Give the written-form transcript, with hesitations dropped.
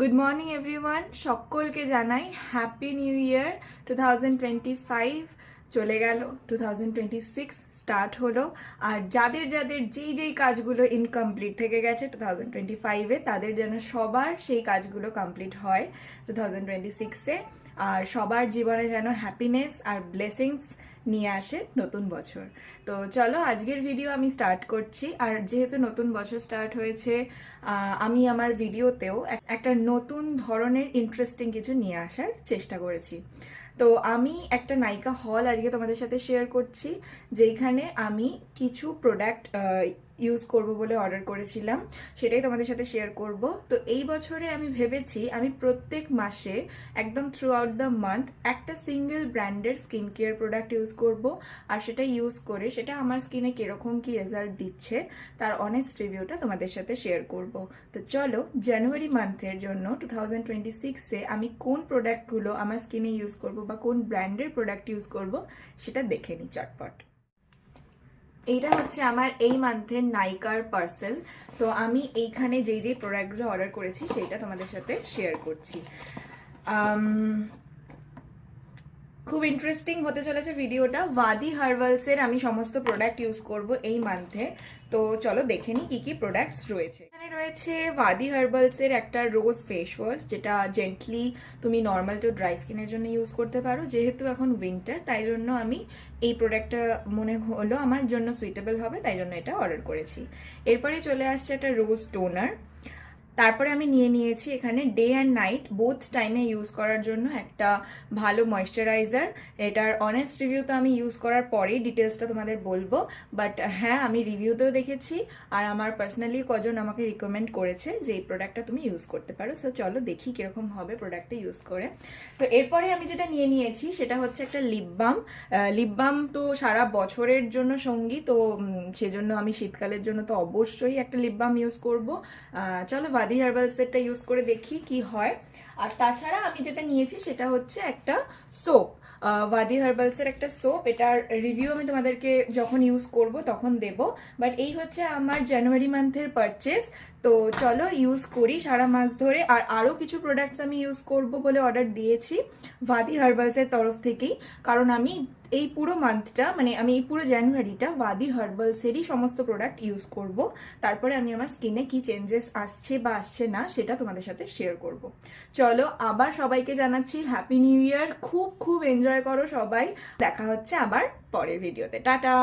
Good morning everyone, সকলকে জানাই happy new year. 2025 চলে গেল, 2026 স্টার্ট হলো। আর যাদের যাদের যেই কাজগুলো ইনকমপ্লিট থেকে গেছে 2025-এ, তাদের যেন সবার সেই কাজগুলো কমপ্লিট হয় 2026-এ। আর সবার জীবনে যেন হ্যাপিনেস আর ব্লেসিংস নিয়ে আসে নতুন বছর। তো চলো আজকের ভিডিও আমি স্টার্ট করছি। আর যেহেতু নতুন বছর স্টার্ট হয়েছে, আমি আমার ভিডিওতেও একটা নতুন ধরনের ইন্টারেস্টিং কিছু নিয়ে আসার চেষ্টা করেছি। তো আমি একটা নাইকা হল আজকে তোমাদের সাথে শেয়ার করছি, যেখানে আমি কিছু প্রোডাক্ট ইউজ করব বলে অর্ডার করেছিলাম, সেটাই তোমাদের সাথে শেয়ার করব। তো এই বছরে আমি ভেবেছি আমি প্রত্যেক মাসে একদম থ্রু আউট দ্য মান্থ একটা সিঙ্গেল ব্র্যান্ডের স্কিন কেয়ার প্রোডাক্ট ইউজ করব। আর সেটা ইউজ করে সেটা আমার স্কিনে কীরকম কী রেজাল্ট দিচ্ছে তার অনেস্ট রিভিউটা তোমাদের সাথে শেয়ার করব। তো চলো জানুয়ারি মান্থের জন্য 2026-এ আমি কোন প্রোডাক্টগুলো আমার স্কিনে ইউজ করব বা কোন ব্র্যান্ডের প্রোডাক্ট ইউজ করব সেটা দেখে নিই চটপট। এইটা হচ্ছে আমার এই মান্থের নাইকার পার্সেল। তো আমি এইখানে যেই প্রোডাক্টগুলো অর্ডার করেছি সেইটা তোমাদের সাথে শেয়ার করছি। খুব ইন্টারেস্টিং হতে চলেছে ভিডিওটা। ওয়াদি হার্বালসের আমি সমস্ত প্রোডাক্ট ইউজ করব এই মান্থে। তো চলো দেখে নিই কি কি প্রোডাক্টস রয়েছে। এখানে রয়েছে ওয়াদি হার্বালসের একটা রোজ ফেস ওয়াশ, যেটা জেন্টলি তুমি নর্মাল টু ড্রাই স্কিনের জন্য ইউজ করতে পারো। যেহেতু এখন উইন্টার, তাই জন্য আমি এই প্রোডাক্টটা মনে হলো আমার জন্য সুইটেবল হবে, তাই জন্য এটা অর্ডার করেছি। এরপরে চলে আসছে একটা রোজ টোনার। তারপরে আমি নিয়ে নিয়েছি এখানে ডে অ্যান্ড নাইট বোথ টাইমে ইউজ করার জন্য একটা ভালো ময়েশ্চারাইজার। এটার অনেস্ট রিভিউ তো আমি ইউজ করার পরেই ডিটেলসটা তোমাদের বলবো, বাট হ্যাঁ আমি রিভিউতেও দেখেছি আর আমার পার্সোনালি কজন আমাকে রিকমেন্ড করেছে যে এই প্রোডাক্টটা তুমি ইউজ করতে পারো। সো চলো দেখি কীরকম হবে প্রোডাক্টটা ইউজ করে। তো এরপরে আমি যেটা নিয়ে নিয়েছি সেটা হচ্ছে একটা লিপ বাম। লিপ বাম তো সারা বছরের জন্য সঙ্গী, তো সেজন্য আমি শীতকালের জন্য তো অবশ্যই একটা লিপ বাম ইউজ করবো। চলো ওয়াদি হার্বালসেরটা ইউজ করে দেখি কি হয়। আর তাছাড়া আমি যেটা নিয়েছি সেটা হচ্ছে একটা সোপ, ওয়াদি হার্বালসের একটা সোপ। এটার রিভিউ আমি তোমাদেরকে যখন ইউজ করব তখন দেব, বাট এই হচ্ছে আমার জানুয়ারি মান্থের পারচেস। তো চলো ইউজ করি সারা মাস ধরে। আর আরও কিছু প্রোডাক্টস আমি ইউজ করব বলে অর্ডার দিয়েছি ওয়াদি হার্বালসের তরফ থেকেই, কারণ আমি এই পুরো মান্থটা মানে আমি এই পুরো জানুয়ারিটা ওয়াদি হার্বালসেরই সমস্ত প্রোডাক্ট ইউজ করব। তারপরে আমি আমার স্কিনে কি চেঞ্জেস আসছে বা আসছে না সেটা তোমাদের সাথে শেয়ার করব। চলো আবার সবাইকে জানাচ্ছি হ্যাপি নিউ ইয়ার। খুব খুব এনজয় করো সবাই। দেখা হচ্ছে আবার পরের ভিডিওতে। টাটা।